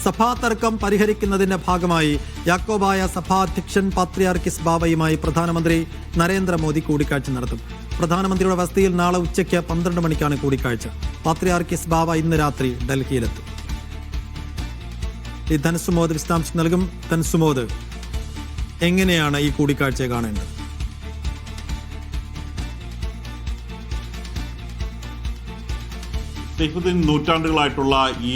സഭാ തർക്കം പരിഹരിക്കുന്നതിന്റെ ഭാഗമായി യാക്കോബായ സഭാധ്യക്ഷൻ പാത്രിയാർക്കിസ് ബാവയുമായി പ്രധാനമന്ത്രി നരേന്ദ്രമോദി കൂടിക്കാഴ്ച നടത്തും. പ്രധാനമന്ത്രിയുടെ വസതിയിൽ നാളെ ഉച്ചയ്ക്ക് 12 മണിക്കാണ് കൂടിക്കാഴ്ച. പാത്രിയാർക്കിസ് ബാവ ഇന്ന് രാത്രി ഡൽഹിയിലെത്തും. ഈ ധനസുമോദ് വിശദാംശം നൽകും. ധനസുമോദ്, എങ്ങനെയാണ് ഈ കൂടിക്കാഴ്ചയെ കാണേണ്ടത്? നൂറ്റാണ്ടുകളായിട്ടുള്ള ഈ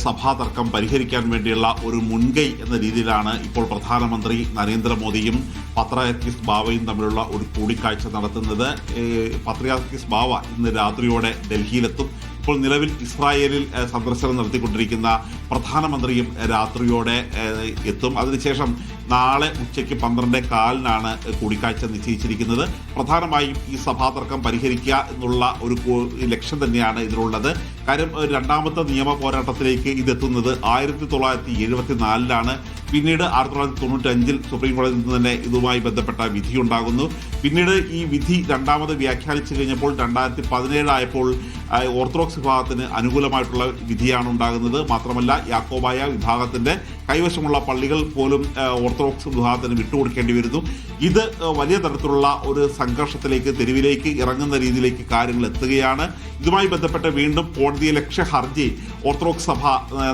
സഭാ തർക്കം പരിഹരിക്കാൻ വേണ്ടിയുള്ള ഒരു മുൻകൈ എന്ന രീതിയിലാണ് ഇപ്പോൾ പ്രധാനമന്ത്രി നരേന്ദ്രമോദിയും പാത്രിയാർക്കിസ് ബാവയും തമ്മിലുള്ള ഒരു കൂടിക്കാഴ്ച നടത്തുന്നത്. പാത്രിയാർക്കിസ് ബാവ ഇന്ന് രാത്രിയോടെ ഡൽഹിയിലെത്തും. ഇപ്പോൾ നിലവിൽ ഇസ്രായേലിൽ സന്ദർശനം നടത്തിക്കൊണ്ടിരിക്കുന്ന പ്രധാനമന്ത്രിയും രാത്രിയോടെ എത്തും. അതിനുശേഷം നാളെ ഉച്ചയ്ക്ക് 12:15 കൂടിക്കാഴ്ച നിശ്ചയിച്ചിരിക്കുന്നത്. പ്രധാനമായും ഈ സഭാതർക്കം പരിഹരിക്കുക എന്നുള്ള ഒരു ലക്ഷ്യം തന്നെയാണ് ഇതിലുള്ളത്. കാര്യം രണ്ടാമത്തെ നിയമ പോരാട്ടത്തിലേക്ക് ഇതെത്തുന്നത് 1974 പിന്നീട് 1995 സുപ്രീം കോടതിയിൽ നിന്ന് തന്നെ ഇതുമായി ബന്ധപ്പെട്ട വിധിയുണ്ടാകുന്നു. പിന്നീട് ഈ വിധി രണ്ടാമത് വ്യാഖ്യാനിച്ചു കഴിഞ്ഞപ്പോൾ 2017 ആയപ്പോൾ ഓർത്തഡോക്സ് വിഭാഗത്തിന് അനുകൂലമായിട്ടുള്ള വിധിയാണ് ഉണ്ടാകുന്നത്. മാത്രമല്ല യാക്കോബായ വിഭാഗത്തിന്റെ കൈവശമുള്ള പള്ളികൾ പോലും ഓർത്തഡോക്സ് വിഭാഗത്തിന് വിട്ടുകൊടുക്കേണ്ടി വരുന്നു. ഇത് വലിയ തരത്തിലുള്ള ഒരു സംഘർഷത്തിലേക്ക്, തെരുവിലേക്ക് ഇറങ്ങുന്ന രീതിയിലേക്ക് കാര്യങ്ങൾ എത്തുകയാണ്. ഇതുമായി ബന്ധപ്പെട്ട് വീണ്ടും കോടതിയലക്ഷ്യ ഹർജി ഓർത്തഡോക്സ് സഭ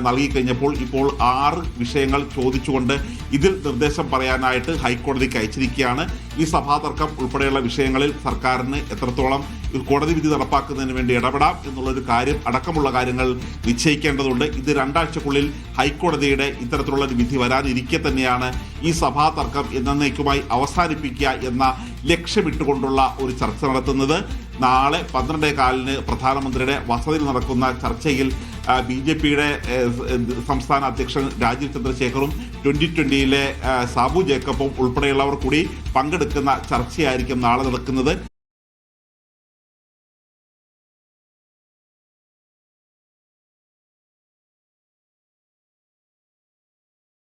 നൽകിക്കഴിഞ്ഞപ്പോൾ ഇപ്പോൾ 6 വിഷയങ്ങൾ ചോദിച്ചുകൊണ്ട് ഇതിൽ നിർദ്ദേശം പറയാനായിട്ട് ഹൈക്കോടതിക്ക് അയച്ചിരിക്കുകയാണ്. ഈ സഭാതർക്കം ഉൾപ്പെടെയുള്ള വിഷയങ്ങളിൽ സർക്കാരിന് എത്രത്തോളം കോടതി വിധി നടപ്പാക്കുന്നതിന് വേണ്ടി ഇടപെടാം എന്നുള്ളൊരു കാര്യം അടക്കമുള്ള കാര്യങ്ങൾ നിശ്ചയിക്കേണ്ടതുണ്ട്. ഇത് 2 ആഴ്ചക്കുള്ളിൽ ഹൈക്കോടതിയുടെ ഇത്തരത്തിലുള്ള ഒരു വിധി വരാനിരിക്കെ തന്നെയാണ് ഈ സഭാതർക്കം എന്നേക്കുമായി അവസാനിപ്പിക്കുക എന്ന ലക്ഷ്യമിട്ടുകൊണ്ടുള്ള ഒരു ചർച്ച നടത്തുന്നത്. നാളെ 12:15 പ്രധാനമന്ത്രിയുടെ വസതിയിൽ നടക്കുന്ന ചർച്ചയിൽ BJPയുടെ സംസ്ഥാന അധ്യക്ഷൻ രാജീവ് ചന്ദ്രശേഖറും 2020 സാബു ജേക്കബും ഉൾപ്പെടെയുള്ളവർ കൂടി പങ്കെടുക്കുന്ന ചർച്ചയായിരിക്കും നാളെ നടക്കുന്നത്.